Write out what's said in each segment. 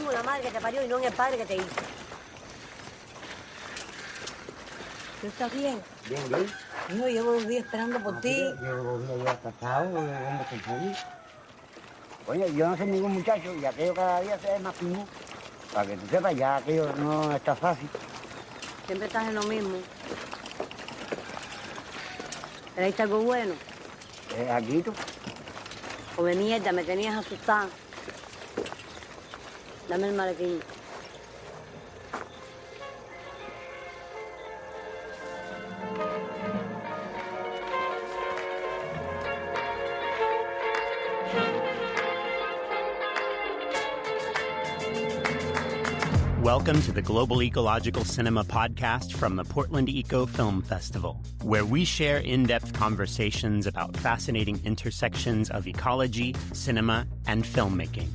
mismo la madre que te parió y no en el padre que te hizo. ¿Tú estás bien? Bien, bien. Yo llevo 2 días esperando por ti. Llevo 2 días ya casado, hombre con feliz. Oye, yo no soy ningún muchacho y aquello cada día se ve más fino. Para que tú sepas, ya aquello no está fácil. Siempre estás en lo mismo. ¿Traíste algo bueno? Aquí tú. Come mierda, me tenías asustada. Dame el maletín. Welcome to the Global Ecological Cinema Podcast from the Portland EcoFilm Festival, where we share in-depth conversations about fascinating intersections of ecology, cinema, and filmmaking.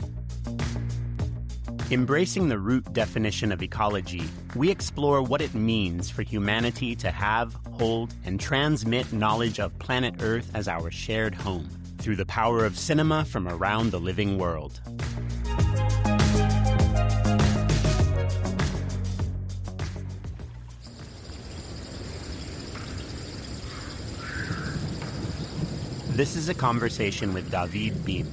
Embracing the root definition of ecology, we explore what it means for humanity to have, hold, and transmit knowledge of planet Earth as our shared home through the power of cinema from around the living world. This is a conversation with David Bim.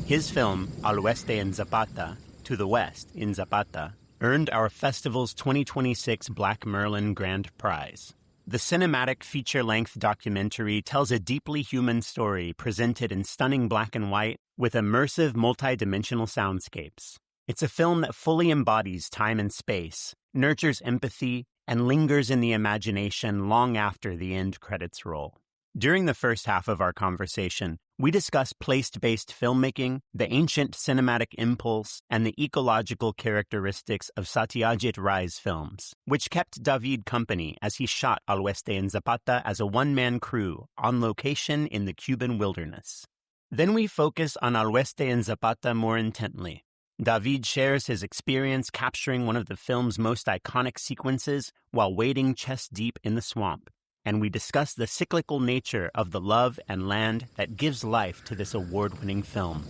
His film, Al Oeste en Zapata, To the West in Zapata, earned our festival's 2026 Black Merlin Grand Prize. The cinematic feature-length documentary tells a deeply human story presented in stunning black and white with immersive multidimensional soundscapes. It's a film that fully embodies time and space, nurtures empathy, and lingers in the imagination long after the end credits roll. During the first half of our conversation, we discuss place-based filmmaking, the ancient cinematic impulse, and the ecological characteristics of Satyajit Ray's films, which kept David company as he shot Al Oeste en Zapata as a one-man crew on location in the Cuban wilderness. Then we focus on Al Oeste en Zapata more intently. David shares his experience capturing one of the film's most iconic sequences while wading chest-deep in the swamp. And we discuss the cyclical nature of the love and land that gives life to this award-winning film.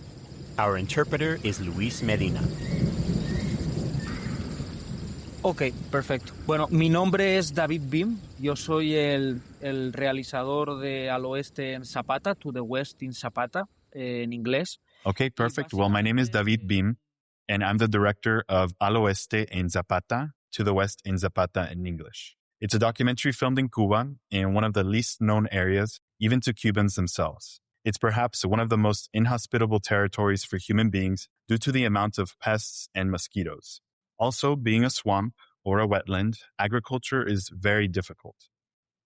Our interpreter is Luis Medina. Ok, perfecto. Bueno, mi nombre es David Bim. Yo soy el realizador de Al Oeste en Zapata, To the West in Zapata, en inglés. Okay, perfect. Well, my name is David Bim, and I'm the director of Al Oeste en Zapata, To the West in Zapata in English. It's a documentary filmed in Cuba, in one of the least known areas, even to Cubans themselves. It's perhaps one of the most inhospitable territories for human beings due to the amount of pests and mosquitoes. Also, being a swamp or a wetland, agriculture is very difficult.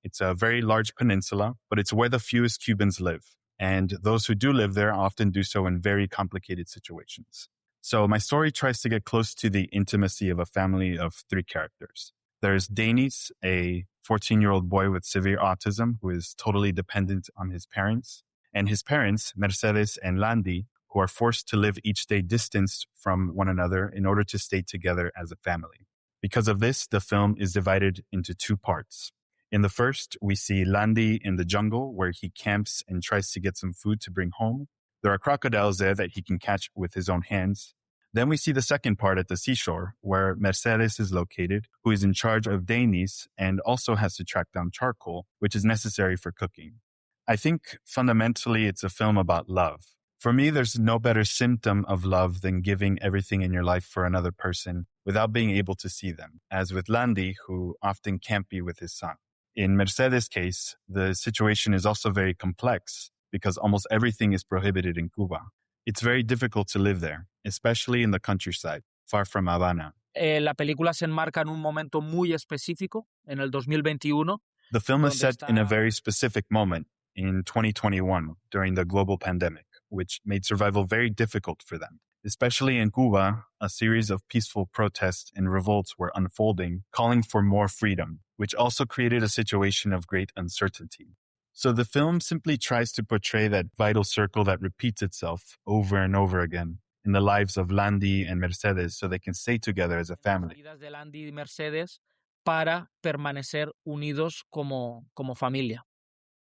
It's a very large peninsula, but it's where the fewest Cubans live. And those who do live there often do so in very complicated situations. So my story tries to get close to the intimacy of a family of 3 characters. There's Denis, a 14-year-old boy with severe autism who is totally dependent on his parents, and his parents, Mercedes and Landy, who are forced to live each day distanced from one another in order to stay together as a family. Because of this, the film is divided into 2 parts. In the first, we see Landy in the jungle where he camps and tries to get some food to bring home. There are crocodiles there that he can catch with his own hands. Then we see the second part at the seashore, where Mercedes is located, who is in charge of Denis and also has to track down charcoal, which is necessary for cooking. I think fundamentally it's a film about love. For me, there's no better symptom of love than giving everything in your life for another person without being able to see them, as with Landy, who often can't be with his son. In Mercedes' case, the situation is also very complex because almost everything is prohibited in Cuba. It's very difficult to live there, especially in the countryside, far from Havana. La película se enmarca en un momento muy específico, en el 2021. The film is set in a very specific moment in 2021 during the global pandemic, which made survival very difficult for them. Especially in Cuba, a series of peaceful protests and revolts were unfolding, calling for more freedom, which also created a situation of great uncertainty. So the film simply tries to portray that vital circle that repeats itself over and over again in the lives of Landy and Mercedes so they can stay together as a family. De Landy y Mercedes para permanecer unidos como familia.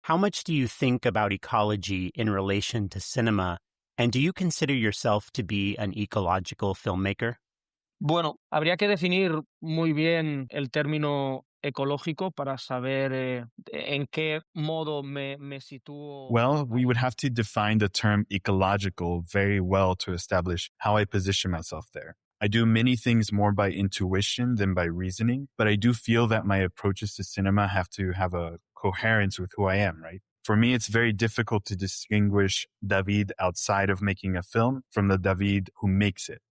How much do you think about ecology in relation to cinema, and do you consider yourself to be an ecological filmmaker? Bueno, habría que definir muy bien el término ecológico para saber en qué modo me sitúo. Well, we would have to define the term ecological very well to establish how I position myself there. I do many things more by intuition than by reasoning, but I do feel that my approaches to cinema have to have a coherence with who I am, right? For me, it's very difficult to distinguish David outside of making a film from the David who makes it.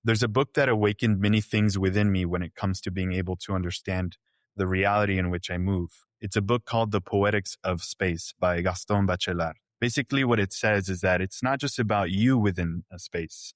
There's a book that awakened many things within me when it comes to being able to understand the reality in which I move. It's a book called The Poetics of Space by Gaston Bachelard. Basically, what it says is that it's not just about you within a space,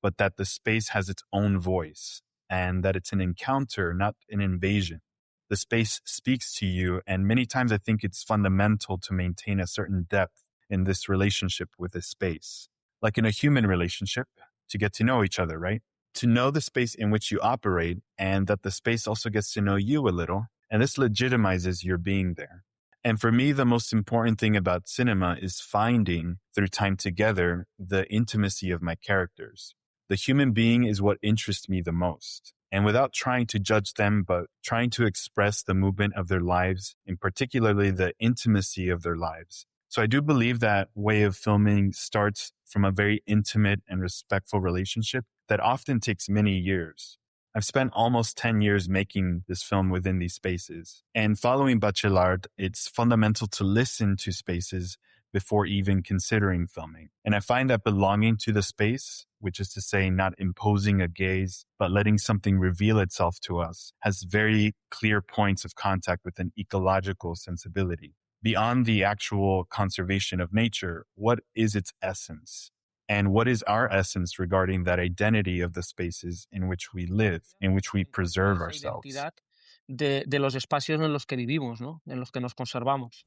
but that the space has its own voice and that it's an encounter, not an invasion. The space speaks to you, and many times I think it's fundamental to maintain a certain depth in this relationship with the space. Like in a human relationship, to get to know each other, right? To know the space in which you operate and that the space also gets to know you a little, and this legitimizes your being there. And for me, the most important thing about cinema is finding, through time together, the intimacy of my characters. The human being is what interests me the most. And without trying to judge them, but trying to express the movement of their lives, and particularly the intimacy of their lives. So I do believe that way of filming starts from a very intimate and respectful relationship that often takes many years. I've spent almost 10 years making this film within these spaces. And following Bachelard, it's fundamental to listen to spaces before even considering filming. And I find that belonging to the space, which is to say not imposing a gaze, but letting something reveal itself to us, has very clear points of contact with an ecological sensibility. Beyond the actual conservation of nature, what is its essence? And what is our essence regarding that identity of the spaces in which we live, in which we preserve ourselves? Identidad de los espacios en los que vivimos, ¿no? En los que nos conservamos.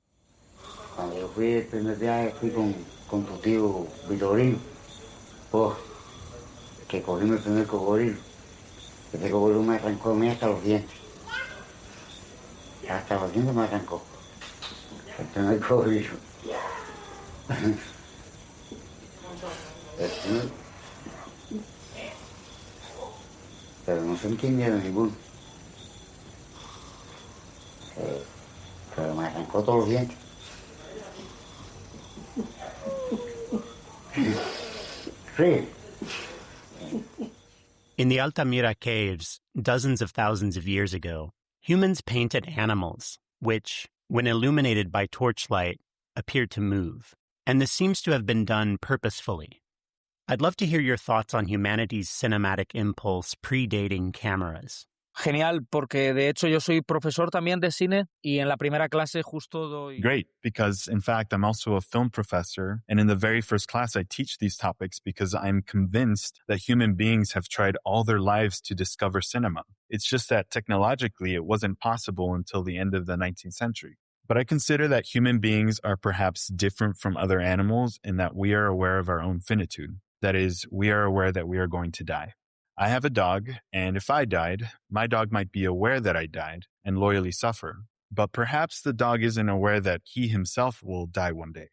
Cuando yo fui el primer viaje, fui con tu tío Vitorino, pues, que cogimos el primer cocodrilo. Ese cocodrilo me arrancó a mí hasta los dientes. Hasta los dientes me arrancó. El primer cocodrilo. Pero no sentí miedo ninguno. Pero me arrancó todos los dientes. Sí. In the Altamira caves, dozens of thousands of years ago, humans painted animals, which, when illuminated by torchlight, appeared to move. And this seems to have been done purposefully. I'd love to hear your thoughts on humanity's cinematic impulse predating cameras. Genial, porque de hecho yo soy profesor también de cine y en la primera clase justo doy... Great, because in fact, I'm also a film professor. And in the very first class, I teach these topics because I'm convinced that human beings have tried all their lives to discover cinema. It's just that technologically, it wasn't possible until the end of the 19th century. But I consider that human beings are perhaps different from other animals in that we are aware of our own finitude. That is, we are aware that we are going to die. I have a dog, and if I died, my dog might be aware that I died and loyally suffer. But perhaps the dog isn't aware that he himself will die one day.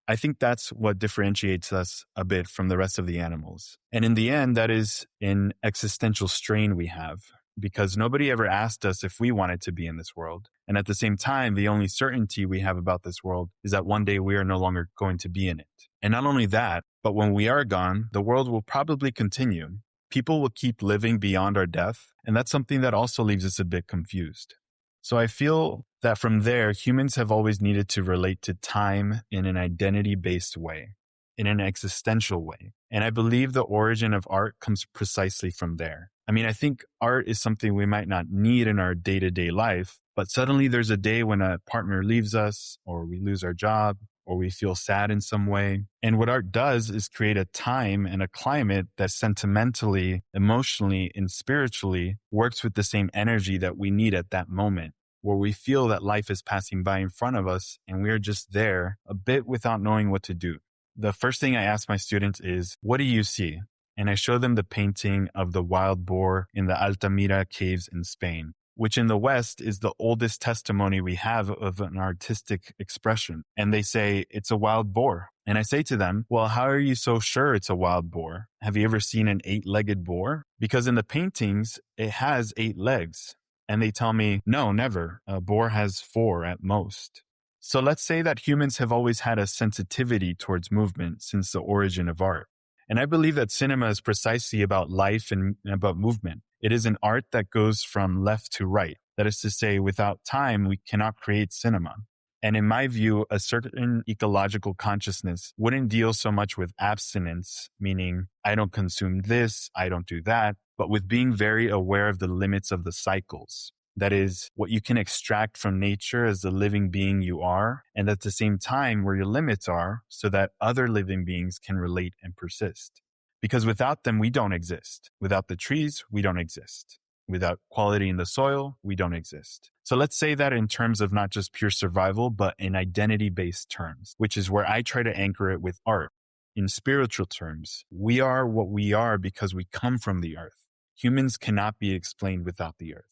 I think that's what differentiates us a bit from the rest of the animals. And in the end, that is an existential strain we have, because nobody ever asked us if we wanted to be in this world. And at the same time, the only certainty we have about this world is that one day we are no longer going to be in it. And not only that, but when we are gone, the world will probably continue. People will keep living beyond our death, and that's something that also leaves us a bit confused. So I feel that from there, humans have always needed to relate to time in an identity-based way, in an existential way. And I believe the origin of art comes precisely from there. I mean, I think art is something we might not need in our day-to-day life, but suddenly there's a day when a partner leaves us, or we lose our job, or we feel sad in some way. And what art does is create a time and a climate that sentimentally, emotionally, and spiritually works with the same energy that we need at that moment, where we feel that life is passing by in front of us and we are just there a bit without knowing what to do. The first thing I ask my students is, what do you see? And I show them the painting of the wild boar in the Altamira caves in Spain, which in the West is the oldest testimony we have of an artistic expression. And they say, it's a wild boar. And I say to them, well, how are you so sure it's a wild boar? Have you ever seen an 8-legged boar? Because in the paintings, it has 8 legs. And they tell me, no, never. A boar has 4 at most. So let's say that humans have always had a sensitivity towards movement since the origin of art. And I believe that cinema is precisely about life and about movement. It is an art that goes from left to right. That is to say, without time, we cannot create cinema. And in my view, a certain ecological consciousness wouldn't deal so much with abstinence, meaning I don't consume this, I don't do that, but with being very aware of the limits of the cycles. That is, what you can extract from nature as the living being you are, and at the same time where your limits are, so that other living beings can relate and persist. Because without them, we don't exist. Without the trees, we don't exist. Without quality in the soil, we don't exist. So let's say that in terms of not just pure survival, but in identity-based terms, which is where I try to anchor it with art. In spiritual terms, we are what we are because we come from the earth. Humans cannot be explained without the earth.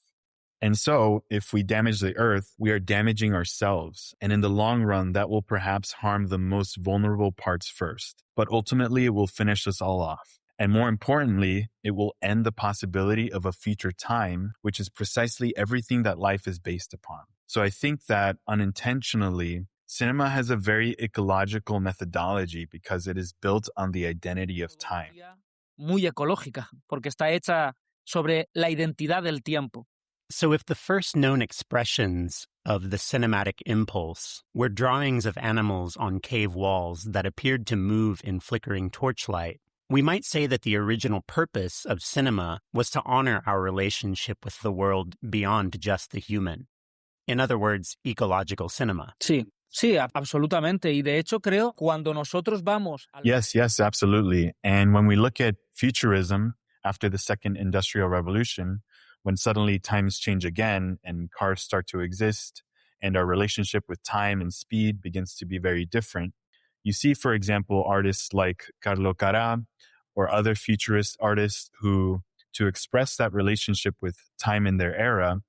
And so, if we damage the earth, we are damaging ourselves. And in the long run, that will perhaps harm the most vulnerable parts first. But ultimately, it will finish us all off. And more importantly, it will end the possibility of a future time, which is precisely everything that life is based upon. So I think that unintentionally, cinema has a very ecological methodology because it is built on the identity of time. Muy ecológica, porque está hecha sobre la identidad del tiempo. So if the first known expressions of the cinematic impulse were drawings of animals on cave walls that appeared to move in flickering torchlight, we might say that the original purpose of cinema was to honor our relationship with the world beyond just the human. In other words, ecological cinema. Sí, sí, absolutamente. Y de hecho creo cuando nosotros vamos... Yes, absolutely. And when we look at futurism after the second industrial revolution, when suddenly times change again and cars start to exist and our relationship with time and speed begins to be very different, you see, for example, artists like Carlo Carrà or other futurist artists who, to express that relationship with time in their era,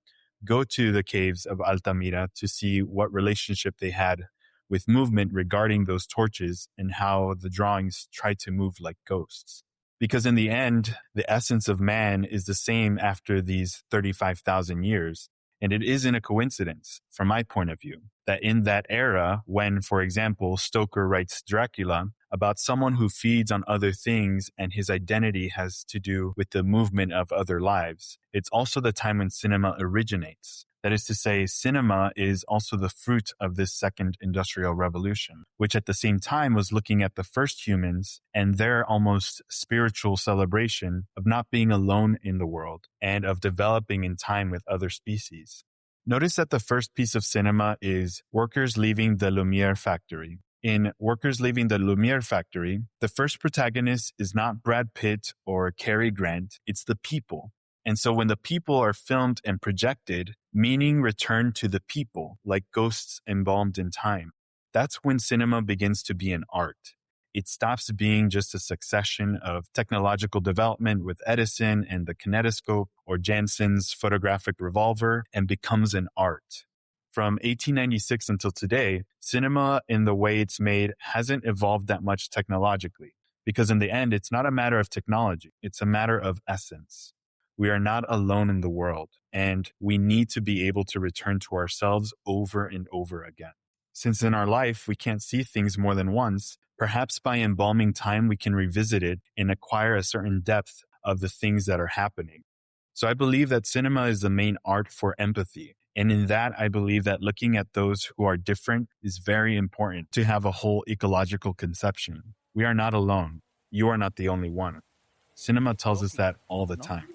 go to the caves of Altamira to see what relationship they had with movement regarding those torches and how the drawings try to move like ghosts. Because in the end, the essence of man is the same after these 35,000 years. And it isn't a coincidence, from my point of view, that in that era, when, for example, Stoker writes Dracula about someone who feeds on other things and his identity has to do with the movement of other lives, it's also the time when cinema originates. That is to say, cinema is also the fruit of this second industrial revolution, which at the same time was looking at the first humans and their almost spiritual celebration of not being alone in the world and of developing in time with other species. Notice that the first piece of cinema is Workers Leaving the Lumiere Factory. In Workers Leaving the Lumiere Factory, the first protagonist is not Brad Pitt or Cary Grant, it's the people. And so when the people are filmed and projected, meaning returned to the people, like ghosts embalmed in time. That's when cinema begins to be an art. It stops being just a succession of technological development with Edison and the kinetoscope or Jansen's photographic revolver and becomes an art. From 1896 until today, cinema in the way it's made hasn't evolved that much technologically, because in the end, it's not a matter of technology. It's a matter of essence. We are not alone in the world, and we need to be able to return to ourselves over and over again. Since in our life, we can't see things more than once, perhaps by embalming time, we can revisit it and acquire a certain depth of the things that are happening. So I believe that cinema is the main art for empathy. And in that, I believe that looking at those who are different is very important to have a whole ecological conception. We are not alone. You are not the only one. Cinema tells us that all the time.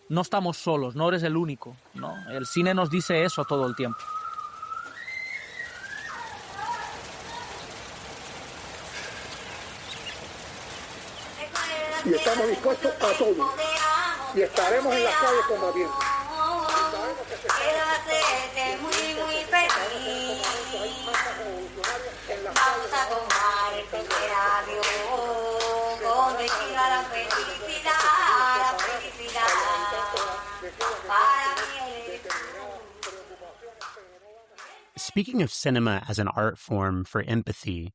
No estamos solos, no eres el único, ¿no? El cine nos dice eso todo el tiempo. Y estamos dispuestos a todo. Y estaremos en las calles combatiendo. Vamos a tomar el primer avión, donde llega la felicidad, la felicidad. Para mí. Speaking of cinema as an art form for empathy,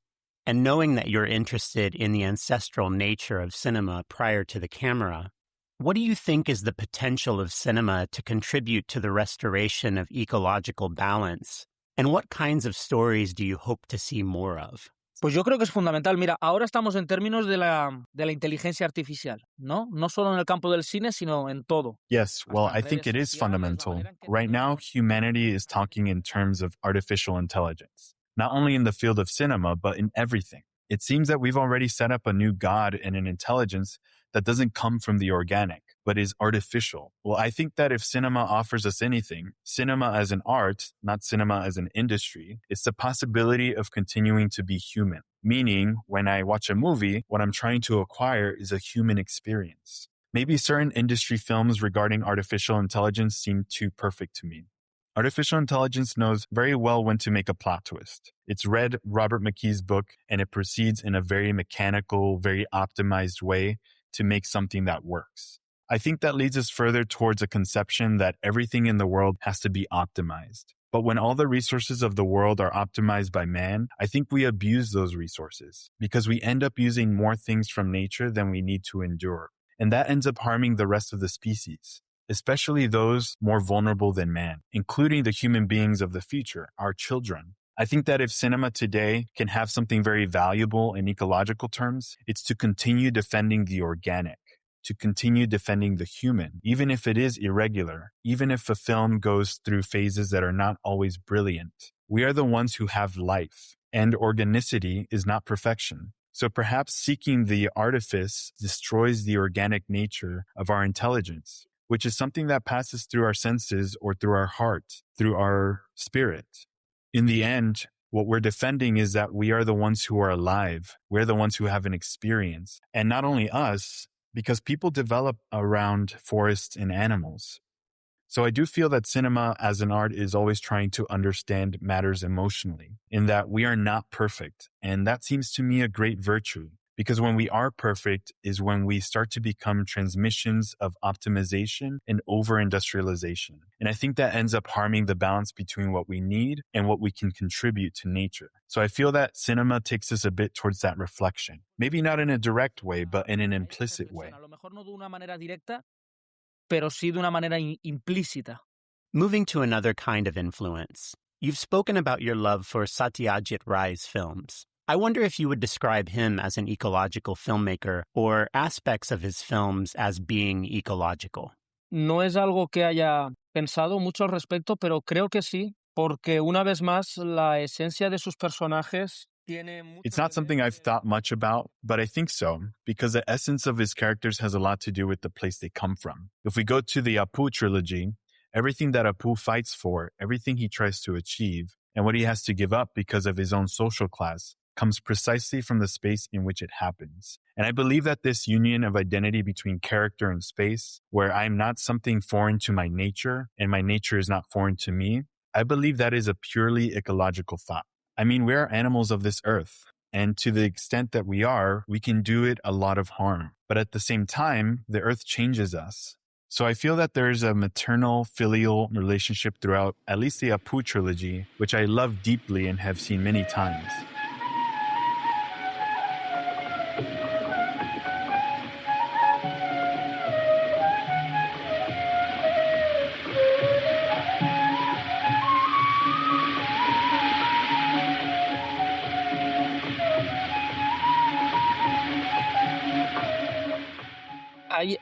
And knowing that you're interested in the ancestral nature of cinema prior to the camera, what do you think is the potential of cinema to contribute to the restoration of ecological balance? And what kinds of stories do you hope to see more of? Pues yo creo que es fundamental. Mira, ahora estamos en términos de la inteligencia artificial, ¿no? No solo en el campo del cine, sino en todo. Yes, well, I think it is fundamental. Right now, humanity is talking in terms of artificial intelligence, not only in the field of cinema, but in everything. It seems that we've already set up a new god and an intelligence that doesn't come from the organic, but is artificial. Well, I think that if cinema offers us anything, cinema as an art, not cinema as an industry, it's the possibility of continuing to be human. Meaning, when I watch a movie, what I'm trying to acquire is a human experience. Maybe certain industry films regarding artificial intelligence seem too perfect to me. Artificial intelligence knows very well when to make a plot twist. It's read Robert McKee's book, and it proceeds in a very mechanical, very optimized way to make something that works. I think that leads us further towards a conception that everything in the world has to be optimized. But when all the resources of the world are optimized by man, I think we abuse those resources because we end up using more things from nature than we need to endure. And that ends up harming the rest of the species, especially those more vulnerable than man, including the human beings of the future, our children. I think that if cinema today can have something very valuable in ecological terms, it's to continue defending the organic, to continue defending the human, even if it is irregular, even if a film goes through phases that are not always brilliant. We are the ones who have life, and organicity is not perfection. So perhaps seeking the artifice destroys the organic nature of our intelligence, which is something that passes through our senses or through our heart, through our spirit. In the end, what we're defending is that we are the ones who are alive. We're the ones who have an experience. And not only us, because people develop around forests and animals. So I do feel that cinema as an art is always trying to understand matters emotionally, in that we are not perfect. And that seems to me a great virtue. Because when we are perfect is when we start to become transmissions of optimization and over-industrialization. And I think that ends up harming the balance between what we need and what we can contribute to nature. So I feel that cinema takes us a bit towards that reflection. Maybe not in a direct way, but in an implicit way. A lo mejor no de una manera directa, pero sí de una manera implícita. Moving to another kind of influence, you've spoken about your love for Satyajit Ray's films. I wonder if you would describe him as an ecological filmmaker or aspects of his films as being ecological. No es algo que haya pensado mucho al respecto, pero creo que sí, porque una vez más la esencia de sus personajes tiene mucho. It's not something I've thought much about, but I think so, because the essence of his characters has a lot to do with the place they come from. If we go to the Apu trilogy, everything that Apu fights for, everything he tries to achieve, and what he has to give up because of his own social class, comes precisely from the space in which it happens. And I believe that this union of identity between character and space, where I'm not something foreign to my nature and my nature is not foreign to me, I believe that is a purely ecological thought. I mean, we are animals of this earth, and to the extent that we are, we can do it a lot of harm. But at the same time, the earth changes us. So I feel that there's a maternal filial relationship throughout at least the Apu trilogy, which I love deeply and have seen many times.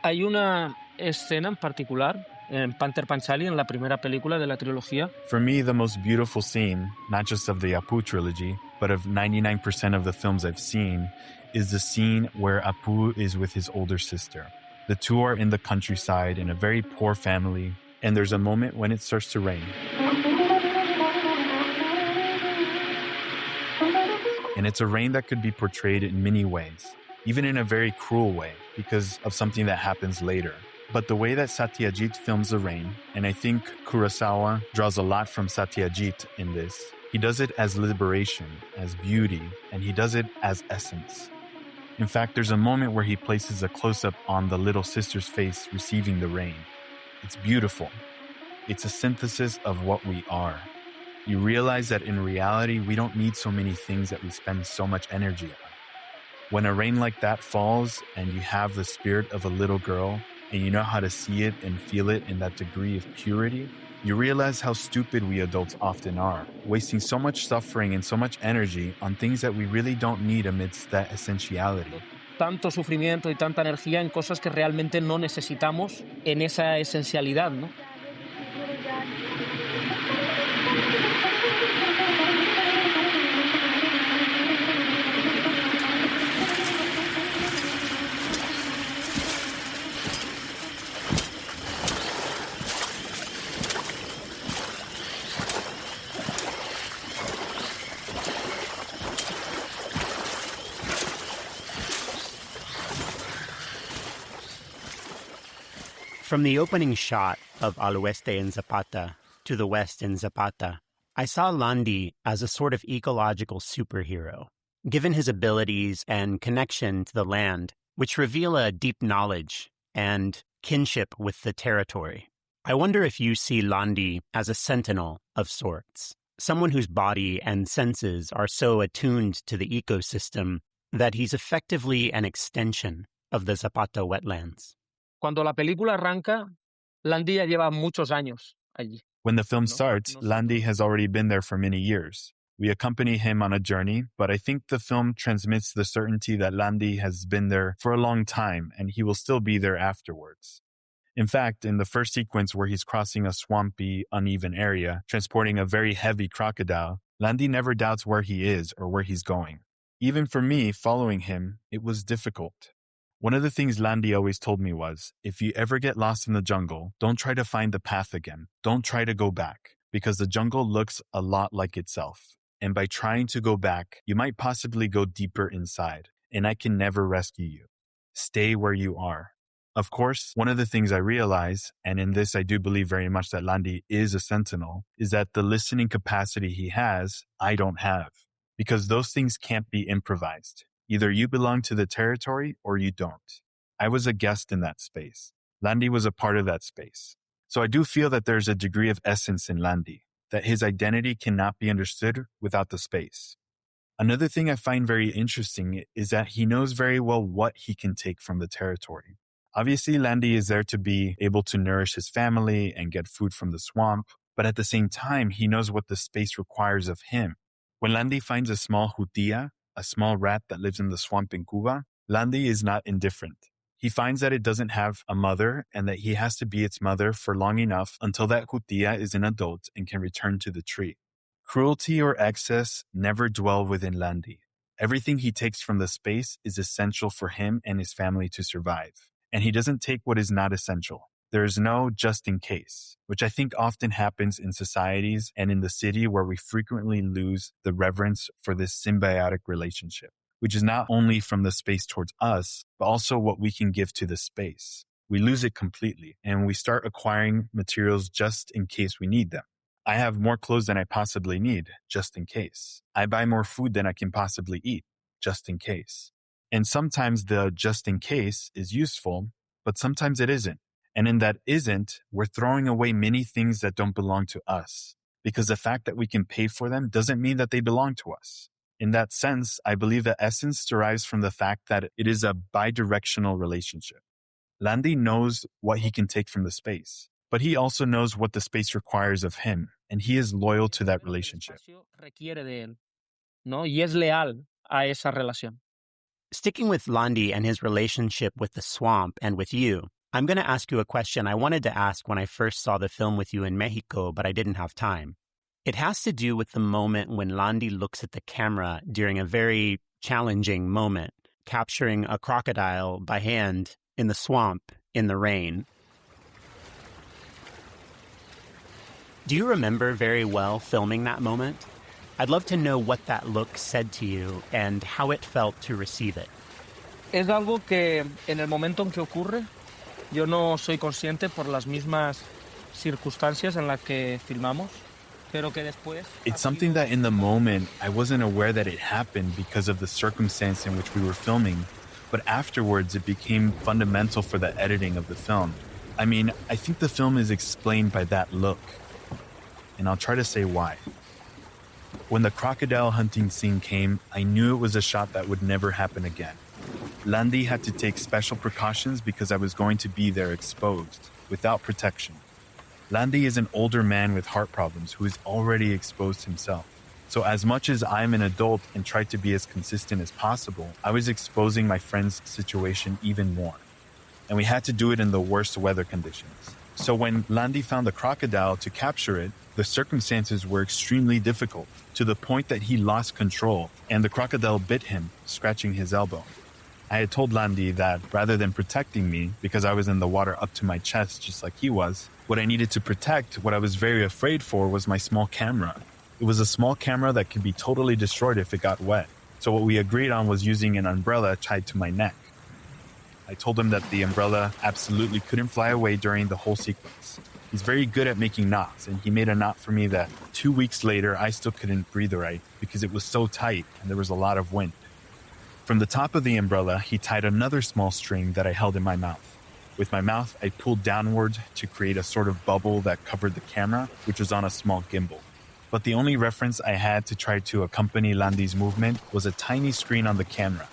Hay una escena en particular en Panther Panchali, en la primera película de la trilogía. For me, the most beautiful scene, not just of the Apu trilogy, but of 99% of the films I've seen, is the scene where Apu is with his older sister. The two are in the countryside in a very poor family, and there's a moment when it starts to rain. And it's a rain that could be portrayed in many ways, even in a very cruel way, because of something that happens later. But the way that Satyajit films the rain, and I think Kurosawa draws a lot from Satyajit in this, he does it as liberation, as beauty, and he does it as essence. In fact, there's a moment where he places a close-up on the little sister's face receiving the rain. It's beautiful. It's a synthesis of what we are. You realize that in reality, we don't need so many things that we spend so much energy on. When a rain like that falls and you have the spirit of a little girl and you know how to see it and feel it in that degree of purity, you realize how stupid we adults often are, wasting so much suffering and so much energy on things that we really don't need amidst that essentiality. Tanto sufrimiento y tanta energía en cosas que realmente no necesitamos en esa esencialidad, ¿no? From the opening shot of Al Oeste en Zapata to the West in Zapata, I saw Landi as a sort of ecological superhero, given his abilities and connection to the land, which reveal a deep knowledge and kinship with the territory. I wonder if you see Landi as a sentinel of sorts, someone whose body and senses are so attuned to the ecosystem that he's effectively an extension of the Zapata wetlands. Cuando la película arranca, Landi ya lleva muchos años allí. When the film starts, Landi has already been there for many years. We accompany him on a journey, but I think the film transmits the certainty that Landi has been there for a long time and he will still be there afterwards. In fact, in the first sequence where he's crossing a swampy, uneven area, transporting a very heavy crocodile, Landi never doubts where he is or where he's going. Even for me, following him, it was difficult. One of the things Landi always told me was, if you ever get lost in the jungle, don't try to find the path again. Don't try to go back, because the jungle looks a lot like itself. And by trying to go back, you might possibly go deeper inside, and I can never rescue you. Stay where you are. Of course, one of the things I realize, and in this I do believe very much that Landi is a sentinel, is that the listening capacity he has, I don't have. Because those things can't be improvised. Either you belong to the territory or you don't. I was a guest in that space. Landi was a part of that space. So I do feel that there's a degree of essence in Landi, that his identity cannot be understood without the space. Another thing I find very interesting is that he knows very well what he can take from the territory. Obviously, Landi is there to be able to nourish his family and get food from the swamp, but at the same time, he knows what the space requires of him. When Landi finds a small jutia, a small rat that lives in the swamp in Cuba, Landi is not indifferent. He finds that it doesn't have a mother and that he has to be its mother for long enough until that jutia is an adult and can return to the tree. Cruelty or excess never dwell within Landi. Everything he takes from the space is essential for him and his family to survive. And he doesn't take what is not essential. There is no just in case, which I think often happens in societies and in the city where we frequently lose the reverence for this symbiotic relationship, which is not only from the space towards us, but also what we can give to the space. We lose it completely and we start acquiring materials just in case we need them. I have more clothes than I possibly need, just in case. I buy more food than I can possibly eat, just in case. And sometimes the just in case is useful, but sometimes it isn't. And in that isn't, we're throwing away many things that don't belong to us, because the fact that we can pay for them doesn't mean that they belong to us. In that sense, I believe that essence derives from the fact that it is a bidirectional relationship. Landi knows what he can take from the space, but he also knows what the space requires of him, and he is loyal to that relationship. Requiere de él, ¿no? Y es leal a esa relación. Sticking with Landi and his relationship with the swamp and with you, I'm going to ask you a question I wanted to ask when I first saw the film with you in Mexico, but I didn't have time. It has to do with the moment when Landi looks at the camera during a very challenging moment, capturing a crocodile by hand in the swamp in the rain. Do you remember very well filming that moment? I'd love to know what that look said to you and how it felt to receive it. Es algo que en el momento en que ocurre, yo no soy consciente por las mismas circunstancias en las que filmamos, pero que después... It's something that in the moment, I wasn't aware that it happened because of the circumstance in which we were filming, but afterwards it became fundamental for the editing of the film. I mean, I think the film is explained by that look, and I'll try to say why. When the crocodile hunting scene came, I knew it was a shot that would never happen again. Landy had to take special precautions because I was going to be there exposed, without protection. Landy is an older man with heart problems who is already exposed himself. So as much as I'm an adult and tried to be as consistent as possible, I was exposing my friend's situation even more. And we had to do it in the worst weather conditions. So when Landy found the crocodile to capture it, the circumstances were extremely difficult, to the point that he lost control and the crocodile bit him, scratching his elbow. I had told Landy that rather than protecting me, because I was in the water up to my chest just like he was, what I needed to protect, what I was very afraid for, was my small camera. It was a small camera that could be totally destroyed if it got wet. So what we agreed on was using an umbrella tied to my neck. I told him that the umbrella absolutely couldn't fly away during the whole sequence. He's very good at making knots, and he made a knot for me that 2 weeks later I still couldn't breathe right because it was so tight and there was a lot of wind. From the top of the umbrella, he tied another small string that I held in my mouth. With my mouth, I pulled downward to create a sort of bubble that covered the camera, which was on a small gimbal. But the only reference I had to try to accompany Landy's movement was a tiny screen on the camera.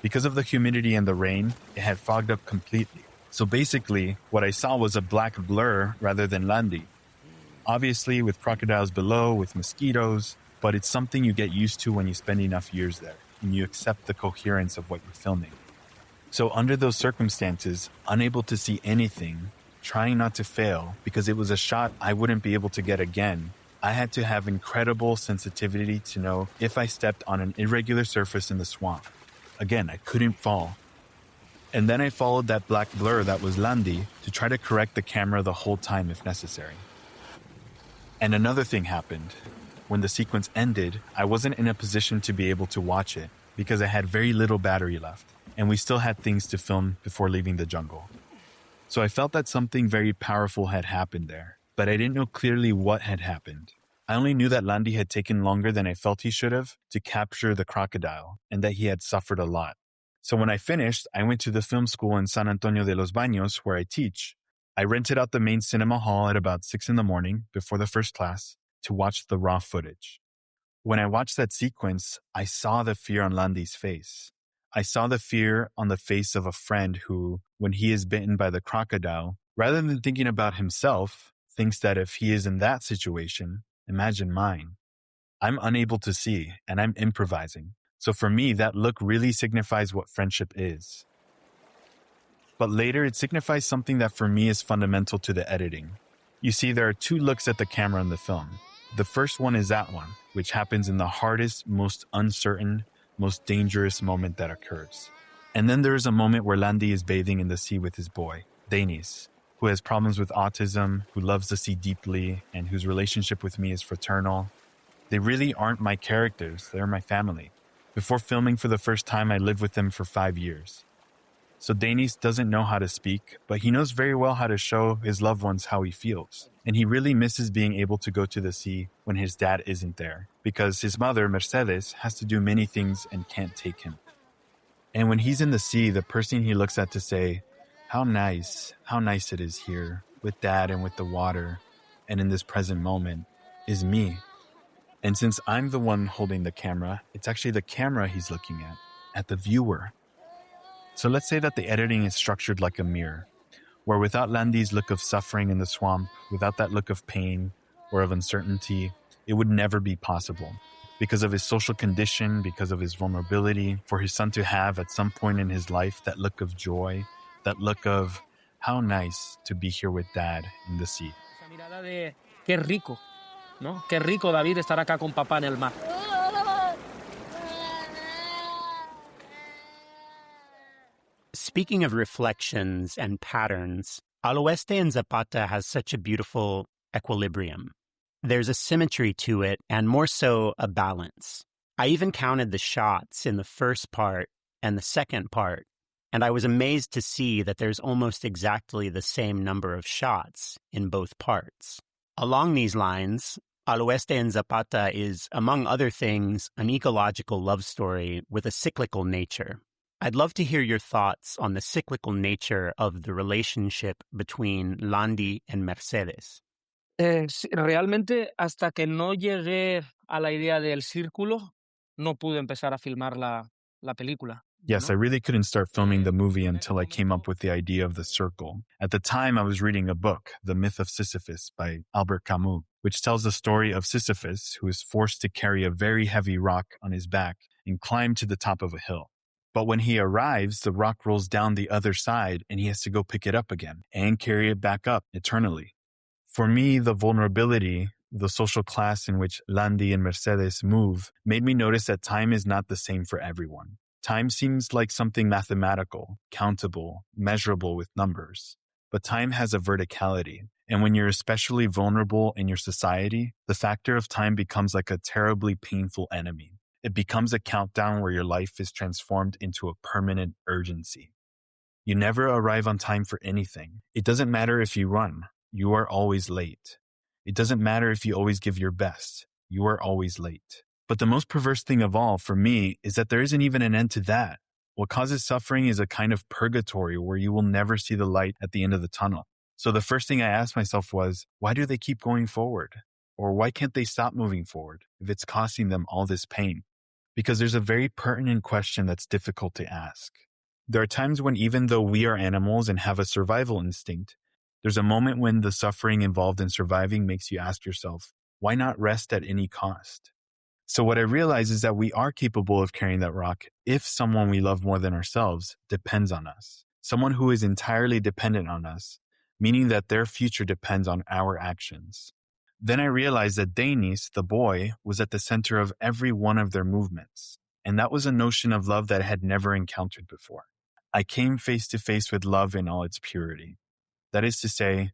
Because of the humidity and the rain, it had fogged up completely. So basically, what I saw was a black blur rather than Landy. Obviously, with crocodiles below, with mosquitoes, but it's something you get used to when you spend enough years there, and you accept the coherence of what you're filming. So under those circumstances, unable to see anything, trying not to fail, because it was a shot I wouldn't be able to get again, I had to have incredible sensitivity to know if I stepped on an irregular surface in the swamp. Again, I couldn't fall. And then I followed that black blur that was Landy to try to correct the camera the whole time if necessary. And another thing happened. When the sequence ended, I wasn't in a position to be able to watch it because I had very little battery left, and we still had things to film before leaving the jungle. So I felt that something very powerful had happened there, but I didn't know clearly what had happened. I only knew that Landy had taken longer than I felt he should have to capture the crocodile, and that he had suffered a lot. So when I finished, I went to the film school in San Antonio de los Baños where I teach. I rented out the main cinema hall at about 6 a.m. before the first class to watch the raw footage. When I watched that sequence, I saw the fear on Landy's face. I saw the fear on the face of a friend who, when he is bitten by the crocodile, rather than thinking about himself, thinks that if he is in that situation, imagine mine. I'm unable to see, and I'm improvising. So for me, that look really signifies what friendship is. But later, it signifies something that for me is fundamental to the editing. You see, there are 2 looks at the camera in the film. The first one is that one, which happens in the hardest, most uncertain, most dangerous moment that occurs. And then there is a moment where Landy is bathing in the sea with his boy, Denis, who has problems with autism, who loves the sea deeply, and whose relationship with me is fraternal. They really aren't my characters, they're my family. Before filming for the first time, I lived with them for 5 years. So Denis doesn't know how to speak, but he knows very well how to show his loved ones how he feels. And he really misses being able to go to the sea when his dad isn't there, because his mother, Mercedes, has to do many things and can't take him. And when he's in the sea, the person he looks at to say, how nice it is here, with dad and with the water, and in this present moment, is me. And since I'm the one holding the camera, it's actually the camera he's looking at the viewer. So let's say that the editing is structured like a mirror, where without Landy's look of suffering in the swamp, without that look of pain or of uncertainty, it would never be possible. Because of his social condition, because of his vulnerability, for his son to have at some point in his life that look of joy, that look of how nice to be here with dad in the sea. Esa mirada de qué rico, ¿no? Qué rico, David, estar acá con papá en el mar. Speaking of reflections and patterns, Al Oeste en Zapata has such a beautiful equilibrium. There's a symmetry to it, and more so, a balance. I even counted the shots in the first part and the second part, and I was amazed to see that there's almost exactly the same number of shots in both parts. Along these lines, Al Oeste en Zapata is, among other things, an ecological love story with a cyclical nature. I'd love to hear your thoughts on the cyclical nature of the relationship between Landy and Mercedes. Realmente, hasta que no llegué a la idea del círculo, no pude empezar a filmar la película. Yes, I really couldn't start filming the movie until I came up with the idea of the circle. At the time, I was reading a book, The Myth of Sisyphus by Albert Camus, which tells the story of Sisyphus, who is forced to carry a very heavy rock on his back and climb to the top of a hill. But when he arrives, the rock rolls down the other side and he has to go pick it up again and carry it back up eternally. For me, the vulnerability, the social class in which Landy and Mercedes move, made me notice that time is not the same for everyone. Time seems like something mathematical, countable, measurable with numbers. But time has a verticality. And when you're especially vulnerable in your society, the factor of time becomes like a terribly painful enemy. It becomes a countdown where your life is transformed into a permanent urgency. You never arrive on time for anything. It doesn't matter if you run. You are always late. It doesn't matter if you always give your best. You are always late. But the most perverse thing of all for me is that there isn't even an end to that. What causes suffering is a kind of purgatory where you will never see the light at the end of the tunnel. So the first thing I asked myself was, why do they keep going forward? Or why can't they stop moving forward if it's costing them all this pain? Because there's a very pertinent question that's difficult to ask. There are times when even though we are animals and have a survival instinct, there's a moment when the suffering involved in surviving makes you ask yourself, why not rest at any cost? So what I realize is that we are capable of carrying that rock if someone we love more than ourselves depends on us. Someone who is entirely dependent on us, meaning that their future depends on our actions. Then I realized that Denis, the boy, was at the center of every one of their movements. And that was a notion of love that I had never encountered before. I came face to face with love in all its purity. That is to say,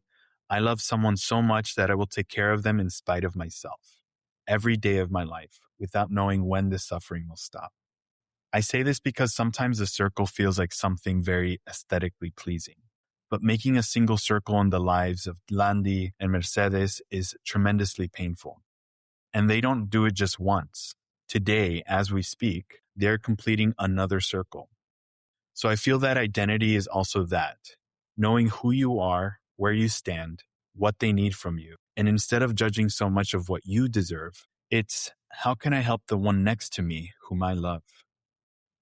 I love someone so much that I will take care of them in spite of myself, every day of my life, without knowing when the suffering will stop. I say this because sometimes the circle feels like something very aesthetically pleasing. But making a single circle in the lives of Landy and Mercedes is tremendously painful. And they don't do it just once. Today, as we speak, they're completing another circle. So I feel that identity is also that, knowing who you are, where you stand, what they need from you. And instead of judging so much of what you deserve, it's how can I help the one next to me whom I love?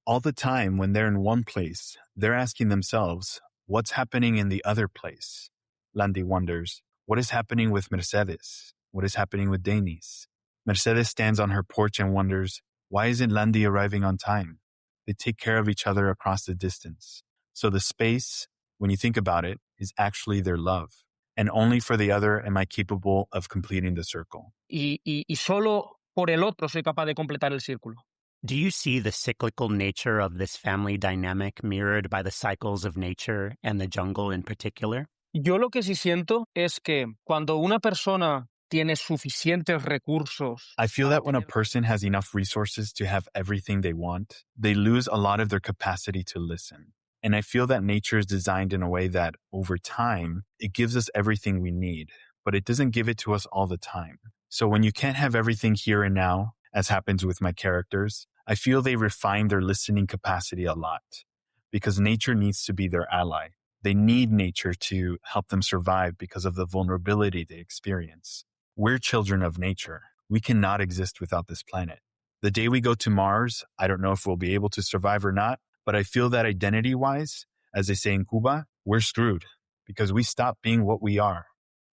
All the time when they're in one place, they're asking themselves, what's happening in the other place? Landy wonders, what is happening with Mercedes? What is happening with Denis? Mercedes stands on her porch and wonders, why isn't Landy arriving on time? They take care of each other across the distance. So the space, when you think about it, is actually their love. And only for the other am I capable of completing the circle. Y solo por el otro soy capaz de completar el círculo. Do you see the cyclical nature of this family dynamic mirrored by the cycles of nature and the jungle in particular? Yo lo que sí siento es que cuando una persona tiene suficientes recursos. I feel that when a person has enough resources to have everything they want, they lose a lot of their capacity to listen. And I feel that nature is designed in a way that, over time, it gives us everything we need, but it doesn't give it to us all the time. So when you can't have everything here and now, as happens with my characters, I feel they refine their listening capacity a lot, because nature needs to be their ally. They need nature to help them survive because of the vulnerability they experience. We're children of nature. We cannot exist without this planet. The day we go to Mars, I don't know if we'll be able to survive or not, but I feel that identity-wise, as they say in Cuba, we're screwed because we stopped being what we are.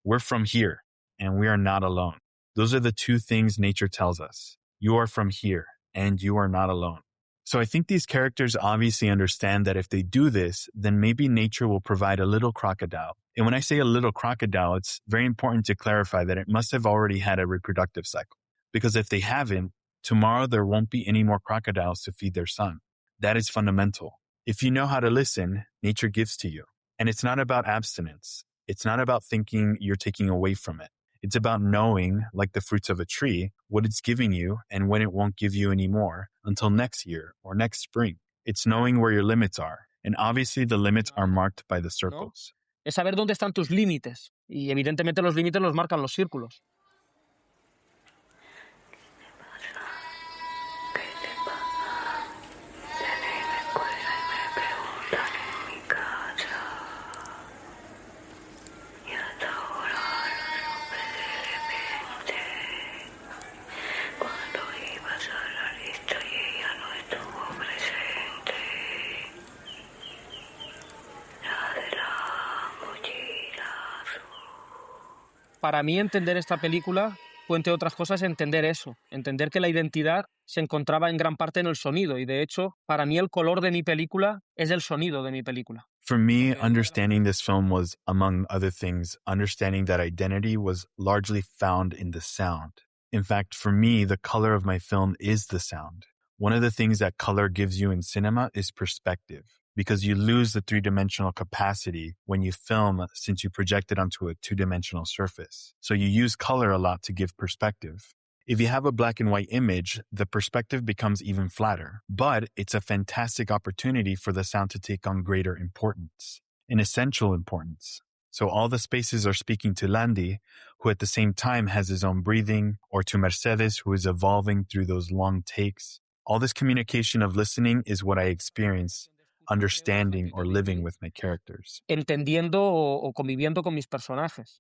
We're from here, and we are not alone. Those are the two things nature tells us. You are from here, and you are not alone. So I think these characters obviously understand that if they do this, then maybe nature will provide a little crocodile. And when I say a little crocodile, it's very important to clarify that it must have already had a reproductive cycle. Because if they haven't, tomorrow there won't be any more crocodiles to feed their son. That is fundamental. If you know how to listen, nature gives to you. And it's not about abstinence. It's not about thinking you're taking away from it. It's about knowing, like the fruits of a tree, what it's giving you and when it won't give you any more until next year or next spring. It's knowing where your limits are. And obviously the limits are marked by the circles. Es saber dónde están tus límites. Y evidentemente los límites los marcan los círculos. Para mí entender esta película fue, entre otras cosas, entender eso, entender que la identidad se encontraba en gran parte en el sonido y, de hecho, para mí el color de mi película es el sonido de mi película. For me, understanding this film was, among other things, understanding that identity was largely found in the sound. In fact, for me, the color of my film is the sound. One of the things that color gives you in cinema is perspective, because you lose the three-dimensional capacity when you film since you project it onto a two-dimensional surface. So you use color a lot to give perspective. If you have a black and white image, the perspective becomes even flatter, but it's a fantastic opportunity for the sound to take on greater importance, an essential importance. So all the spaces are speaking to Landy, who at the same time has his own breathing, or to Mercedes, who is evolving through those long takes. All this communication of listening is what I experience, understanding or living with my characters. Entendiendo o conviviendo con mis personajes.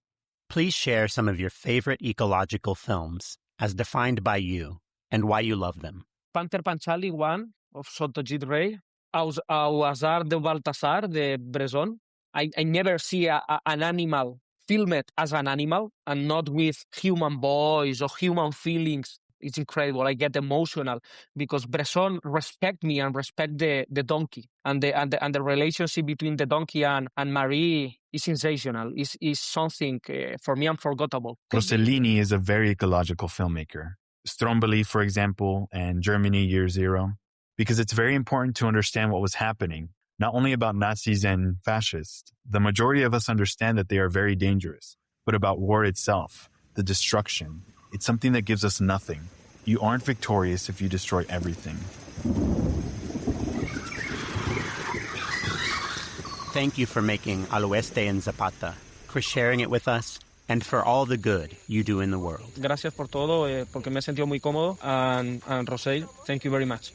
Please share some of your favorite ecological films, as defined by you, and why you love them. Panther Panchali 1 of Satyajit Ray, Au Azar de Baltasar de Bresson. I never see an animal filmed as an animal and not with human voice or human feelings. It's incredible. I get emotional because Bresson respect me and respect the donkey, and the relationship between the donkey and Marie is sensational. Is something for me unforgettable. Rossellini is a very ecological filmmaker. Stromboli, for example, and Germany Year Zero, because it's very important to understand what was happening, not only about Nazis and fascists. The majority of us understand that they are very dangerous, but about war itself, the destruction. It's something that gives us nothing. You aren't victorious if you destroy everything. Thank you for making Al Oeste en Zapata, for sharing it with us, and for all the good you do in the world. Gracias por todo, porque me he sentido muy cómodo. And Rosell, thank you very much.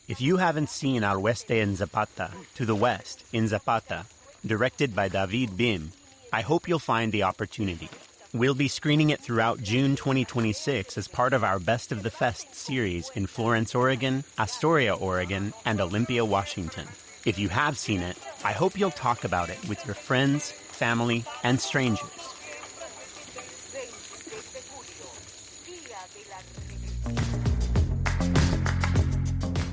If you haven't seen Al Oeste en Zapata, To the West in Zapata, directed by David Bim, I hope you'll find the opportunity. We'll be screening it throughout June 2026 as part of our Best of the Fest series in Florence, Oregon, Astoria, Oregon, and Olympia, Washington. If you have seen it, I hope you'll talk about it with your friends, family, and strangers.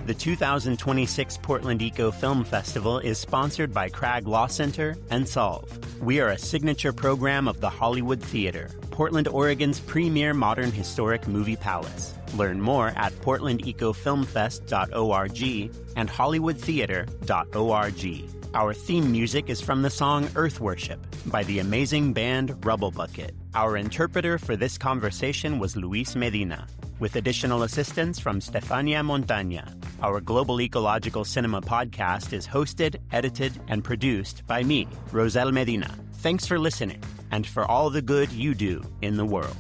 The 2026 Portland EcoFilm Festival is sponsored by Cragg Law Center and Solve. We are a signature program of the Hollywood Theater, Portland, Oregon's premier modern historic movie palace. Learn more at portlandecofilmfest.org and hollywoodtheater.org. Our theme music is from the song Earth Worship by the amazing band Rubble Bucket. Our interpreter for this conversation was Luis Medina, with additional assistance from Stefania Montaña. Our Global Ecological Cinema Podcast is hosted, edited, and produced by me, Rosel Medina. Thanks for listening, and for all the good you do in the world.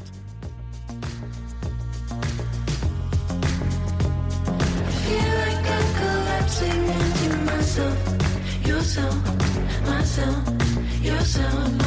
I feel like I'm collapsing into myself, yourself, myself, yourself.